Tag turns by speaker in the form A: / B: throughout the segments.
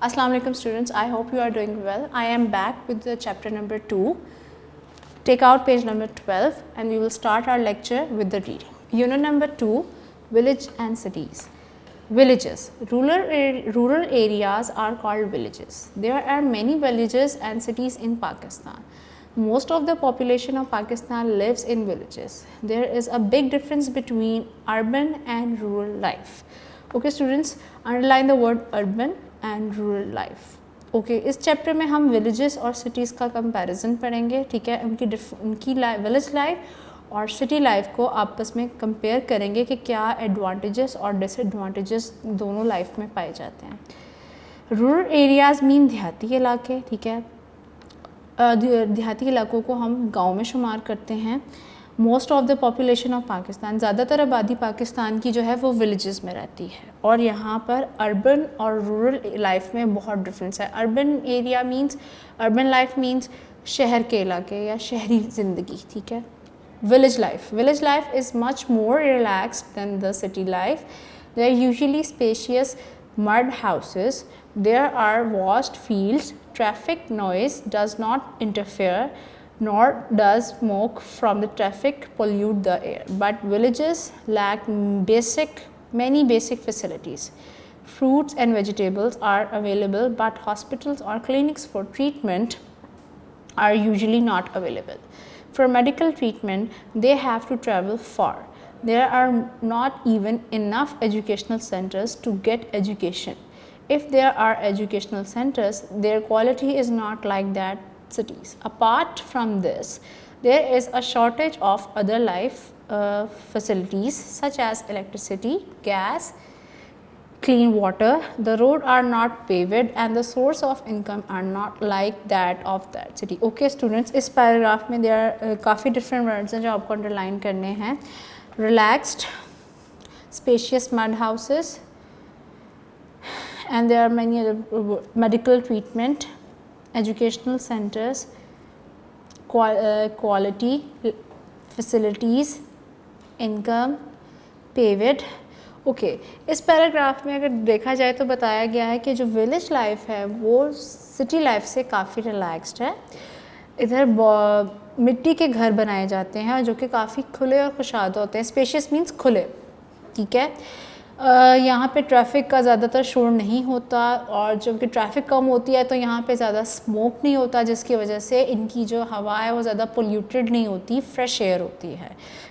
A: Assalamu alaikum students, I hope you are doing well. I am back with the chapter number 2. Take out page number 12 and we will start our lecture with the reading. Unit number 2, Village and Cities. Villages. Rural areas are called villages. There are many villages and cities in Pakistan. Most of the population of Pakistan lives in villages. There is a big difference between urban and rural life. Okay students, underline the word urban and rural life. Okay इस chapter में हम villages और cities का comparison पढ़ेंगे, ठीक है। उनकी village life और सिटी लाइफ को आपस में कंपेयर करेंगे कि क्या एडवांटेजेस और डिसएडवांटेजेस दोनों लाइफ में पाए जाते हैं। रूरल एरियाज़ मीन देहाती इलाके, ठीक है। देहाती इलाकों को हम गांव में शुमार करते हैं। Most of the population of Pakistan, ज़्यादातर आबादी पाकिस्तान की जो है वो विलेजेस में रहती है। और यहाँ पर अर्बन और रूरल लाइफ में बहुत डिफरेंस है। Urban area means, urban life means शहर के इलाके या शहरी ज़िंदगी, ठीक है। Village life is much more relaxed than the city life. They are usually spacious mud houses. There are vast fields. Traffic noise does not interfere, nor does smoke from the traffic pollute the air. But villages lack many basic facilities. Fruits and vegetables are available, but hospitals or clinics for treatment are usually not available. For medical treatment, they have to travel far. There are not even enough educational centers to get education. If there are educational centers, their quality is not like that cities. Apart from this, there is a shortage of other life facilities such as electricity, gas, clean water. The roads are not paved and the source of income are not like that of that city. Okay students, इस paragraph में there काफ़ी different words हैं जो आपको underline करने हैं। Relaxed, spacious mud houses, and there are many other medical treatment, educational centers, quality facilities, income, paved. Okay इस paragraph में अगर देखा जाए तो बताया गया है कि जो विलेज लाइफ है वो सिटी लाइफ से काफ़ी रिलैक्स्ड है। इधर मिट्टी के घर बनाए जाते हैं जो कि काफ़ी खुले और खुशाद होते हैं। स्पेशियस मीन्स खुले, ठीक है। यहाँ पे ट्रैफिक का ज़्यादातर शोर नहीं होता और जब कि ट्रैफिक कम होती है तो यहाँ पे ज़्यादा स्मोक नहीं होता, जिसकी वजह से इनकी जो हवा है वो ज़्यादा पोल्यूटेड नहीं होती, फ्रेश एयर होती है।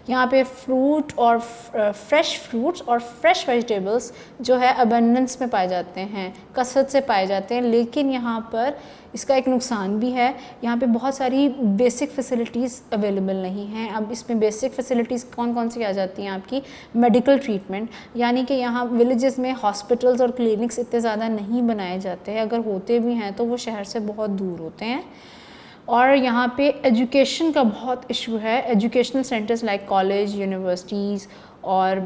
A: यहाँ पे फ्रेश फ्रूट्स और फ्रेश वेजिटेबल्स जो है अबंडेंस में पाए जाते हैं, कसरत से पाए जाते हैं। लेकिन यहाँ पर इसका एक नुकसान भी है, यहाँ पे बहुत सारी बेसिक फैसिलिटीज़ अवेलेबल नहीं हैं। अब इसमें बेसिक फैसिलिटीज़ कौन कौन सी आ जाती हैं आपकी? मेडिकल ट्रीटमेंट, यानी कि यहाँ विलेजेस में हॉस्पिटल्स और क्लिनिक्स इतने ज़्यादा नहीं बनाए जाते हैं, अगर होते भी हैं तो वो शहर से बहुत दूर होते हैं। और यहाँ पे एजुकेशन का बहुत इशू है। Educational centres like college, universities और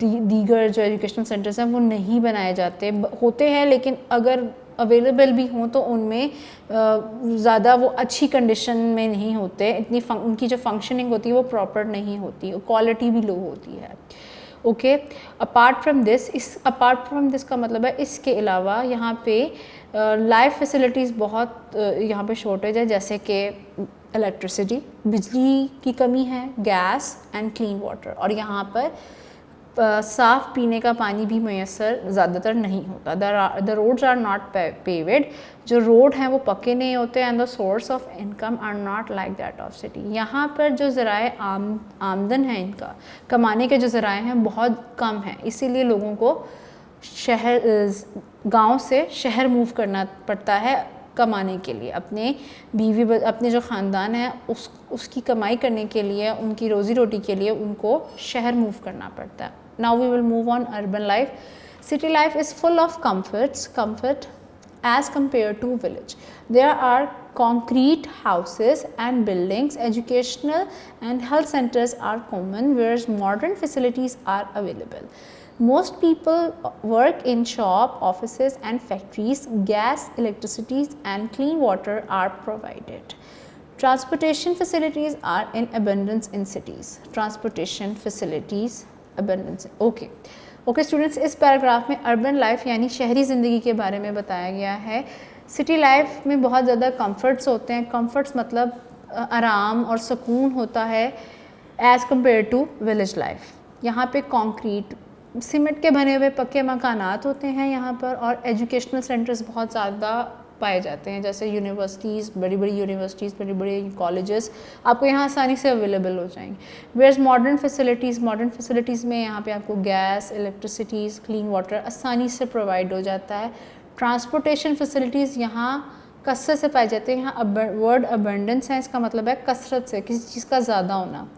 A: दीगर जो एजुकेशनल सेंटर्स हैं वो नहीं बनाए जाते। होते हैं लेकिन अगर अवेलेबल भी हों तो उनमें ज़्यादा वो अच्छी कंडीशन में नहीं होते, इतनी उनकी जो फंक्शनिंग होती है वो प्रॉपर नहीं होती, क्वालिटी भी लो होती है। ओके, अपार्ट फ्रॉम दिस का मतलब है इसके अलावा यहाँ पे लाइफ फैसिलिटीज़ बहुत यहाँ पे शॉर्टेज है, जैसे कि इलेक्ट्रिसिटी, बिजली की कमी है, गैस एंड क्लीन वाटर। और यहाँ पर साफ़ पीने का पानी भी मैसर ज़्यादातर नहीं होता। The roads are not paved, जो रोड हैं वो पक्के नहीं होते। And the source of income are not like that of city. यहाँ पर जो ज़राए आमदन है, इनका कमाने के जो ज़राए हैं बहुत कम हैं, इसीलिए लोगों को गांव से शहर मूव करना पड़ता है कमाने के लिए। अपने जो ख़ानदान है उसकी कमाई करने के लिए, उनकी रोज़ी रोटी के लिए उनको शहर मूव करना पड़ता है। Now we will move on urban life. City life is full of comfort as compared to village. There are concrete houses and buildings. Educational and health centers are common, whereas modern facilities are available. Most people work in shop, offices and factories. Gas, electricity and clean water are provided. Transportation facilities are in abundance in cities. Transportation facilities abundance. Okay. Okay students, इस paragraph में urban life यानी शहरी ज़िंदगी के बारे में बताया गया है। सिटी लाइफ में बहुत ज़्यादा कंफर्ट्स होते हैं। कंफर्ट्स मतलब आराम और सुकून होता है as compare to village life. यहाँ पे कंक्रीट, सीमेंट के बने हुए पक्के मकानात होते हैं यहाँ पर, और एजुकेशनल सेंटर्स बहुत ज़्यादा पाए जाते हैं, जैसे यूनिवर्सिटीज़, बड़ी बड़ी यूनिवर्सिटीज़, बड़ी बड़ी कॉलेजेस आपको यहाँ आसानी से अवेलेबल हो जाएंगे। वेयर्स मॉडर्न फैसिलिटीज़ में यहाँ पे आपको गैस, इलेक्ट्रिसिटीज़, क्लीन वाटर आसानी से प्रोवाइड हो जाता है। ट्रांसपोर्टेशन फैसिलिटीज़ यहाँ कसरत से पाई जाती है। यहाँ वर्ड अबंडेंस है, इसका मतलब है कसरत से, किसी चीज़ का ज़्यादा होना।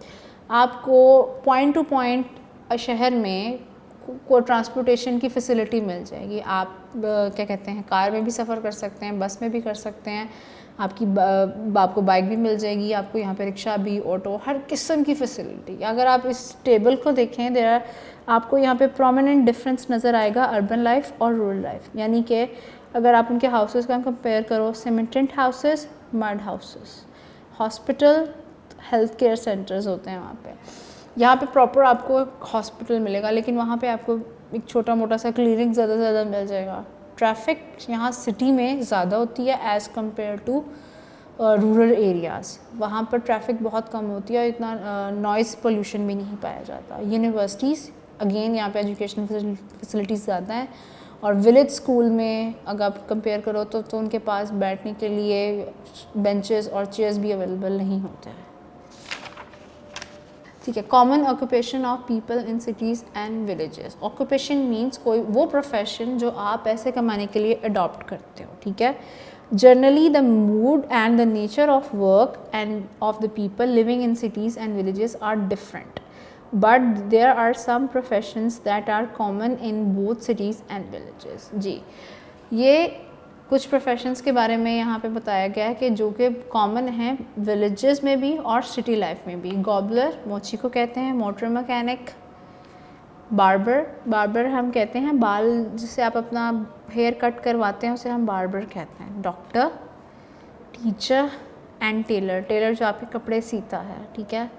A: आपको पॉइंट टू पॉइंट शहर में को ट्रांसपोर्टेशन की फ़ैसिलिटी मिल जाएगी। आप क्या कहते हैं, कार में भी सफ़र कर सकते हैं, बस में भी कर सकते हैं, आपको बाइक भी मिल जाएगी, आपको यहाँ पे रिक्शा भी, ऑटो, हर किस्म की फ़ैसिलिटी। अगर आप इस टेबल को देखें, आपको यहाँ पे प्रोमिनेंट डिफरेंस नज़र आएगा अर्बन लाइफ और रूरल लाइफ। यानी कि अगर आप उनके हाउसेस का कंपेयर करो, cemented houses, mud houses, hospital, health care centres होते हैं वहाँ पे। यहाँ पे प्रॉपर आपको हॉस्पिटल मिलेगा, लेकिन वहाँ पे आपको एक छोटा मोटा सा क्लिनिक ज़्यादा से ज़्यादा मिल जाएगा। ट्रैफिक यहाँ सिटी में ज़्यादा होती है as compare to rural areas. वहाँ पर ट्रैफिक बहुत कम होती है और इतना नॉइज़ पोल्यूशन भी नहीं पाया जाता। यूनिवर्सिटीज़, अगेन यहाँ पे एजुकेशन फैसिलिटीज़ ज़्यादा हैं। और विलेज स्कूल में अगर आप कंपेयर करो तो उनके पास बैठने के लिए बेंचेस और चेयर्स भी अवेलेबल नहीं होते हैं। ठीक है, common occupation of people in cities and villages. Occupation means कोई वो प्रोफेशन जो आप पैसे कमाने के लिए अडॉप्ट करते हो। ठीक है, generally the mood and the nature of work and of the people living in cities and villages are different, but there are some professions that are common in both cities and villages. जी, ये कुछ professions के बारे में यहाँ पे बताया गया है कि जो कि कॉमन हैं विलेजेस में भी और सिटी लाइफ में भी। गॉबलर, मोची को कहते हैं, मोटर मैकेनिक, बार्बर हम कहते हैं बाल जिससे आप अपना हेयर कट करवाते हैं उसे हम बार्बर कहते हैं। डॉक्टर, टीचर एंड टेलर जो आपके कपड़े सीता है। ठीक है,